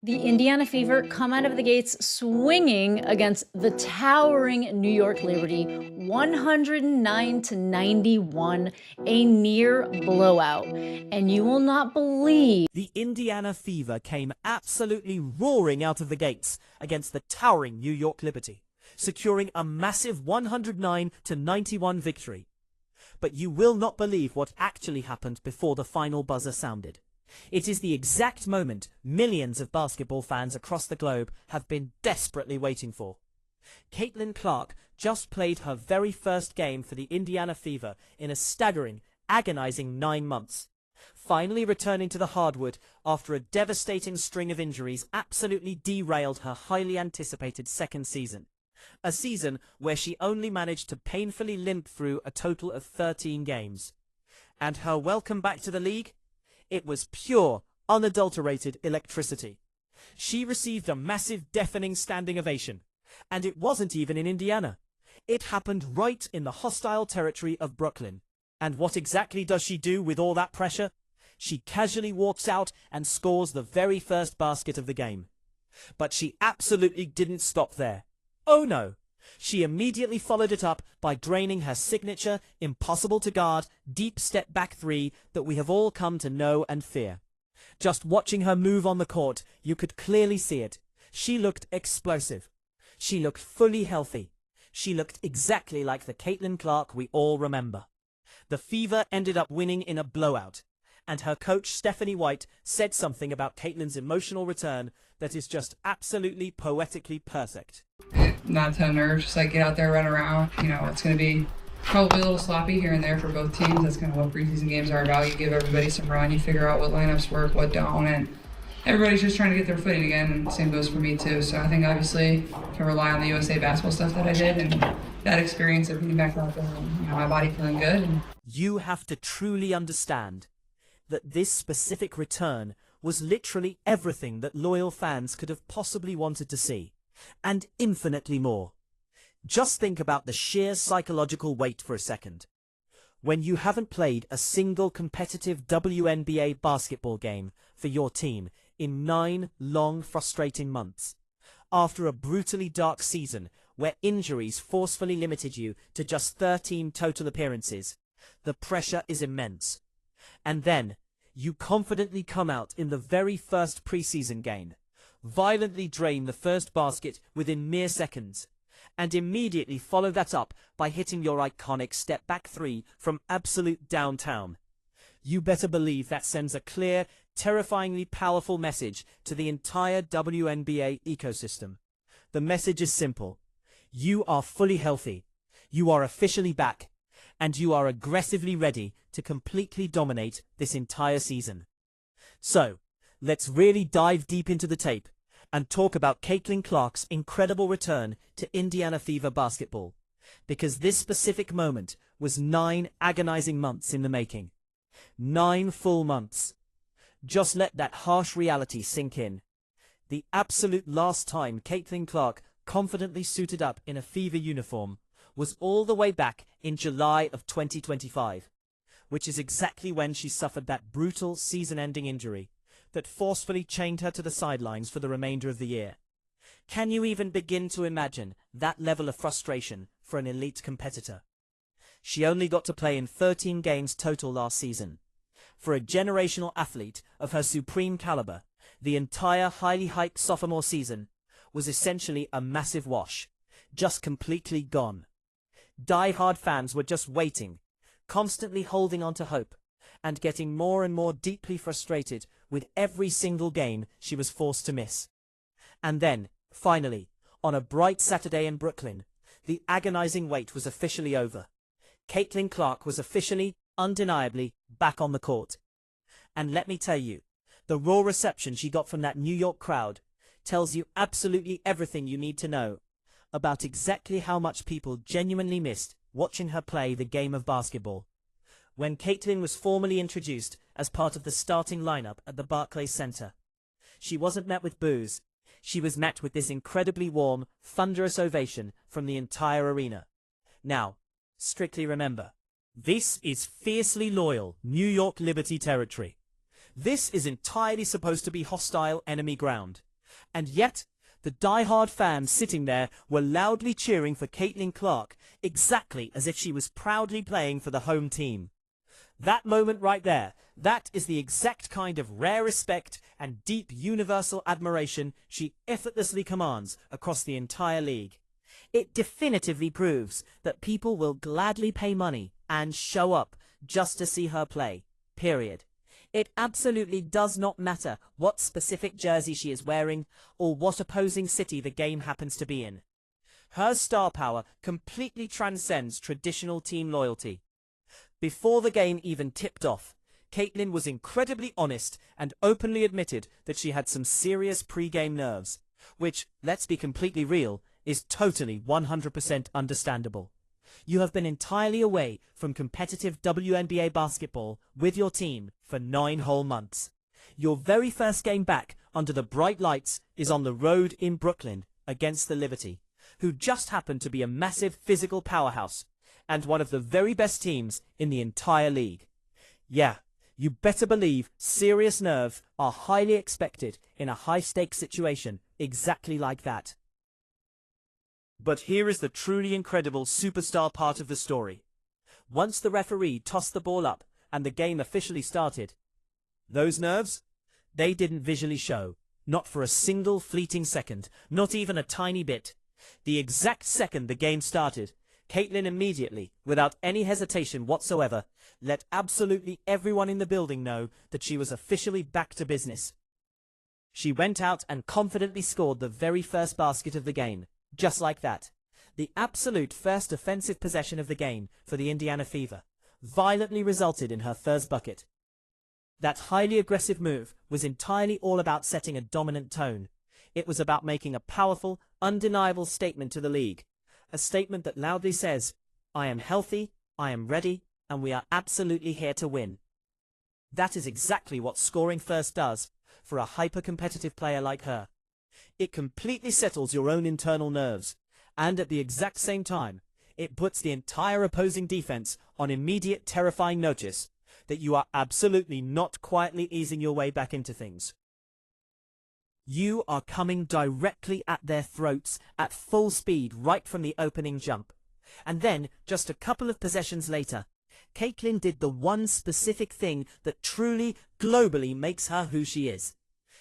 The Indiana Fever come out of the gates swinging against the towering New York Liberty, 109-91, a near blowout. And you will not believe the Indiana Fever came absolutely roaring out of the gates against the towering New York Liberty, securing a massive 109-91 victory. But you will not believe what actually happened before the final buzzer sounded. It is the exact moment millions of basketball fans across the globe have been desperately waiting for. Caitlin Clark just played her very first game for the Indiana Fever in a staggering, agonizing 9 months, finally returning to the hardwood after a devastating string of injuries absolutely derailed her highly anticipated second season. A season where she only managed to painfully limp through a total of 13 games. And her welcome back to the league? It was pure, unadulterated electricity. She received a massive, deafening standing ovation. And it wasn't even in Indiana. It happened right in the hostile territory of Brooklyn. And what exactly does she do with all that pressure? She casually walks out and scores the very first basket of the game. But she absolutely didn't stop there. Oh no! She immediately followed it up by draining her signature, impossible-to-guard, deep step-back three that we have all come to know and fear. Just watching her move on the court, you could clearly see it. She looked explosive. She looked fully healthy. She looked exactly like the Caitlin Clark we all remember. The Fever ended up winning in a blowout, and her coach Stephanie White said something about Caitlin's emotional return that is just absolutely poetically perfect. Not a ton of nerves, just like get out there, run around. You know, it's going to be probably a little sloppy here and there for both teams. That's kind of what preseason games are about. You give everybody some run, you figure out what lineups work, what don't, and everybody's just trying to get their footing again, and the same goes for me too. So I think obviously can rely on the USA basketball stuff that I did and that experience of being back out there and my body feeling good. You have to truly understand that this specific return was literally everything that loyal fans could have possibly wanted to see, and infinitely more. Just think about the sheer psychological weight for a second. When you haven't played a single competitive WNBA basketball game for your team in 9 long, frustrating months, after a brutally dark season where injuries forcefully limited you to just 13 total appearances, the pressure is immense. And then, you confidently come out in the very first preseason game, violently drain the first basket within mere seconds, and immediately follow that up by hitting your iconic step-back three from absolute downtown. You better believe that sends a clear, terrifyingly powerful message to the entire WNBA ecosystem. The message is simple. You are fully healthy, you are officially back, and you are aggressively ready to completely dominate this entire season. So, let's really dive deep into the tape and talk about Caitlin Clark's incredible return to Indiana Fever basketball, because this specific moment was 9 agonizing months in the making. 9 full months. Just let that harsh reality sink in. The absolute last time Caitlin Clark confidently suited up in a Fever uniform was all the way back in July of 2025, which is exactly when she suffered that brutal season-ending injury that forcefully chained her to the sidelines for the remainder of the year. Can you even begin to imagine that level of frustration for an elite competitor? She only got to play in 13 games total last season. For a generational athlete of her supreme caliber, the entire highly hyped sophomore season was essentially a massive wash, just completely gone. Die-hard fans were just waiting, constantly holding on to hope, and getting more and more deeply frustrated with every single game she was forced to miss. And then, finally, on a bright Saturday in Brooklyn, the agonizing wait was officially over. Caitlin Clark was officially, undeniably, back on the court. And let me tell you, the raw reception she got from that New York crowd tells you absolutely everything you need to know about exactly how much people genuinely missed watching her play the game of basketball. When Caitlin was formally introduced as part of the starting lineup at the Barclays Center, she wasn't met with boos. She was met with this incredibly warm, thunderous ovation from the entire arena. Now, strictly remember, this is fiercely loyal New York Liberty territory. This is entirely supposed to be hostile enemy ground. And yet, the die-hard fans sitting there were loudly cheering for Caitlin Clark, exactly as if she was proudly playing for the home team. That moment right there, that is the exact kind of rare respect and deep universal admiration she effortlessly commands across the entire league. It definitively proves that people will gladly pay money and show up just to see her play, period. It absolutely does not matter what specific jersey she is wearing or what opposing city the game happens to be in. Her star power completely transcends traditional team loyalty. Before the game even tipped off, Caitlin was incredibly honest and openly admitted that she had some serious pre-game nerves, which, let's be completely real, is totally 100% understandable. You have been entirely away from competitive WNBA basketball with your team for 9 whole months. Your very first game back under the bright lights is on the road in Brooklyn against the Liberty, who just happen to be a massive physical powerhouse and one of the very best teams in the entire league. Yeah, you better believe serious nerves are highly expected in a high-stakes situation exactly like that. But here is the truly incredible superstar part of the story. Once the referee tossed the ball up and the game officially started, those nerves, they didn't visually show. Not for a single fleeting second, not even a tiny bit. The exact second the game started, Caitlin immediately, without any hesitation whatsoever, let absolutely everyone in the building know that she was officially back to business. She went out and confidently scored the very first basket of the game, just like that. The absolute first offensive possession of the game for the Indiana Fever violently resulted in her first bucket. That highly aggressive move was entirely all about setting a dominant tone. It was about making a powerful, undeniable statement to the league. A statement that loudly says, I am healthy, I am ready, and we are absolutely here to win. That is exactly what scoring first does for a hyper-competitive player like her. It completely settles your own internal nerves, and at the exact same time, it puts the entire opposing defense on immediate terrifying notice that you are absolutely not quietly easing your way back into things. You are coming directly at their throats at full speed right from the opening jump. And then, just a couple of possessions later, Caitlin did the one specific thing that truly, globally makes her who she is.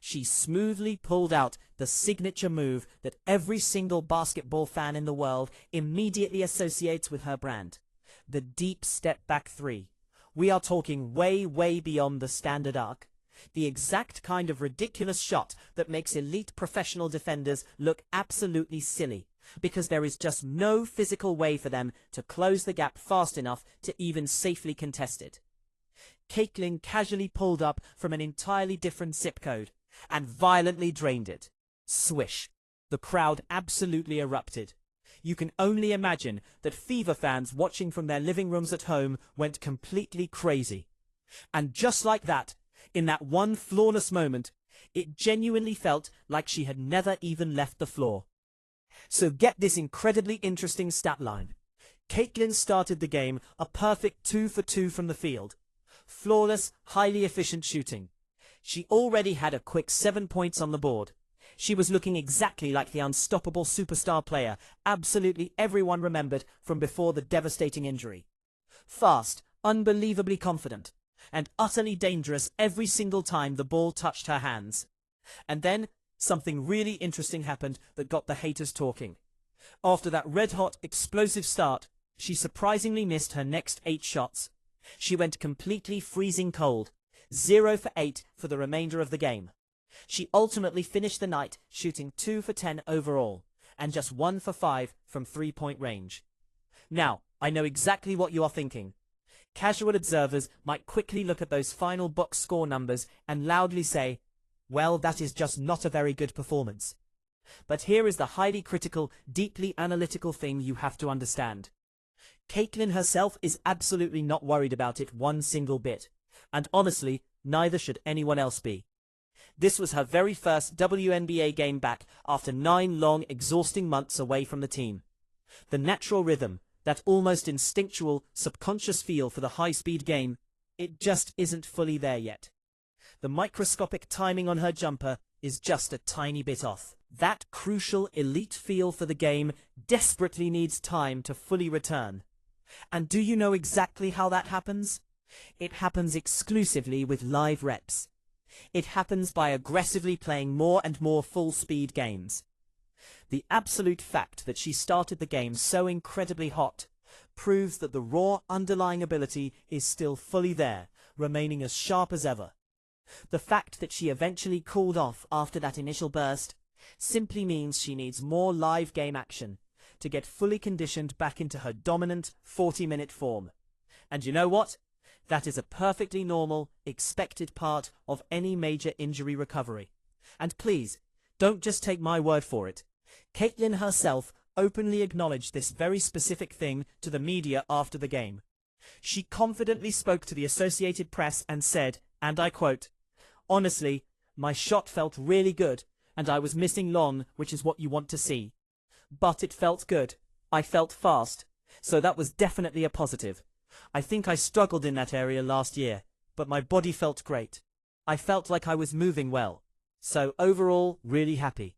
She smoothly pulled out the signature move that every single basketball fan in the world immediately associates with her brand. The deep step back three. We are talking way, way beyond the standard arc. The exact kind of ridiculous shot that makes elite professional defenders look absolutely silly, because there is just no physical way for them to close the gap fast enough to even safely contest it. Caitlin casually pulled up from an entirely different zip code and violently drained it. Swish. The crowd absolutely erupted. You can only imagine that Fever fans watching from their living rooms at home went completely crazy. And just like that, in that one flawless moment, it genuinely felt like she had never even left the floor. So get this incredibly interesting stat line. Caitlin started the game a perfect 2 for 2 from the field. Flawless, highly efficient shooting. She already had a quick 7 points on the board. She was looking exactly like the unstoppable superstar player absolutely everyone remembered from before the devastating injury. Fast, unbelievably confident, and utterly dangerous every single time the ball touched her hands. And then, something really interesting happened that got the haters talking. After that red-hot, explosive start, she surprisingly missed her next 8 shots. She went completely freezing cold, 0 for 8 for the remainder of the game. She ultimately finished the night shooting 2 for 10 overall, and just 1 for 5 from 3-point range. Now, I know exactly what you are thinking. Casual observers might quickly look at those final box score numbers and loudly say, well, that is just not a very good performance. But here is the highly critical, deeply analytical thing you have to understand. Caitlin herself is absolutely not worried about it one single bit, and honestly, neither should anyone else be. This was her very first WNBA game back after 9 long, exhausting months away from the team. The natural rhythm, that almost instinctual, subconscious feel for the high-speed game, it just isn't fully there yet. The microscopic timing on her jumper is just a tiny bit off. That crucial elite feel for the game desperately needs time to fully return. And do you know exactly how that happens? It happens exclusively with live reps. It happens by aggressively playing more and more full-speed games. The absolute fact that she started the game so incredibly hot proves that the raw underlying ability is still fully there, remaining as sharp as ever. The fact that she eventually cooled off after that initial burst simply means she needs more live game action to get fully conditioned back into her dominant 40-minute form. And you know what? That is a perfectly normal, expected part of any major injury recovery. And please, don't just take my word for it. Caitlin herself openly acknowledged this very specific thing to the media after the game. She confidently spoke to the Associated Press and said, and I quote, "Honestly, my shot felt really good, and I was missing long, which is what you want to see. But it felt good. I felt fast. So that was definitely a positive. I think I struggled in that area last year, but my body felt great. I felt like I was moving well. So overall, really happy."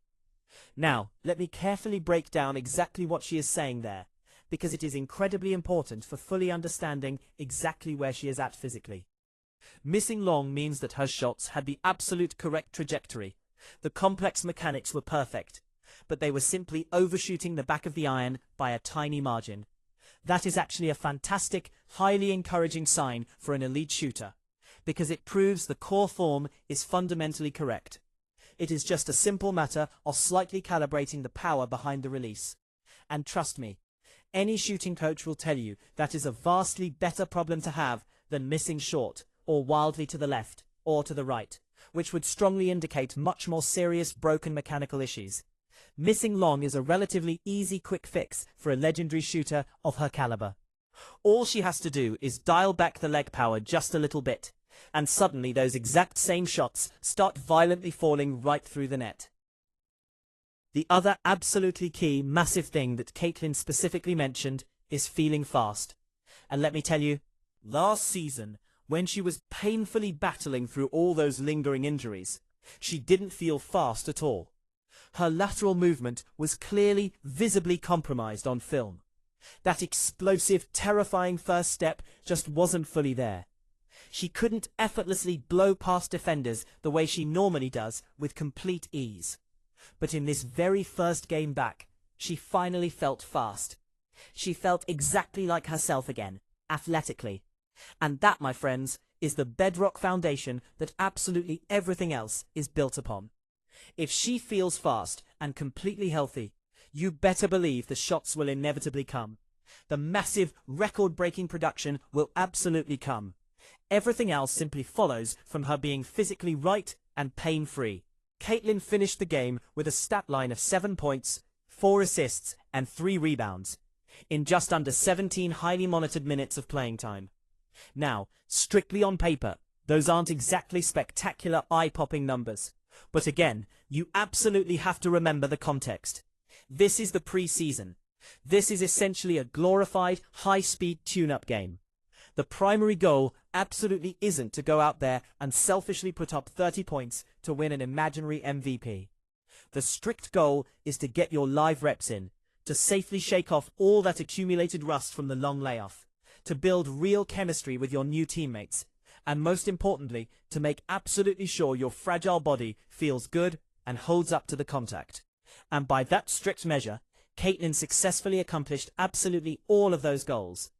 Now, let me carefully break down exactly what she is saying there, because it is incredibly important for fully understanding exactly where she is at physically. Missing long means that her shots had the absolute correct trajectory. The complex mechanics were perfect, but they were simply overshooting the back of the iron by a tiny margin. That is actually a fantastic, highly encouraging sign for an elite shooter, because it proves the core form is fundamentally correct. It is just a simple matter of slightly calibrating the power behind the release. And trust me, any shooting coach will tell you that is a vastly better problem to have than missing short, or wildly to the left, or to the right, which would strongly indicate much more serious broken mechanical issues. Missing long is a relatively easy quick fix for a legendary shooter of her caliber. All she has to do is dial back the leg power just a little bit, and suddenly those exact same shots start violently falling right through the net. The other absolutely key, massive thing that Caitlin specifically mentioned is feeling fast. And let me tell you, last season, when she was painfully battling through all those lingering injuries, she didn't feel fast at all. Her lateral movement was clearly, visibly compromised on film. That explosive, terrifying first step just wasn't fully there. She couldn't effortlessly blow past defenders the way she normally does with complete ease. But in this very first game back, she finally felt fast. She felt exactly like herself again, athletically. And that, my friends, is the bedrock foundation that absolutely everything else is built upon. If she feels fast and completely healthy, you better believe the shots will inevitably come. The massive, record-breaking production will absolutely come. Everything else simply follows from her being physically right and pain-free. Caitlin finished the game with a stat line of 7 points, 4 assists, and 3 rebounds, in just under 17 highly monitored minutes of playing time. Now, strictly on paper, those aren't exactly spectacular eye-popping numbers. But again, you absolutely have to remember the context. This is the pre-season. This is essentially a glorified, high-speed tune-up game. The primary goal absolutely isn't to go out there and selfishly put up 30 points to win an imaginary MVP. The strict goal is to get your live reps in, to safely shake off all that accumulated rust from the long layoff, to build real chemistry with your new teammates, and most importantly, to make absolutely sure your fragile body feels good and holds up to the contact. And by that strict measure, Caitlin successfully accomplished absolutely all of those goals.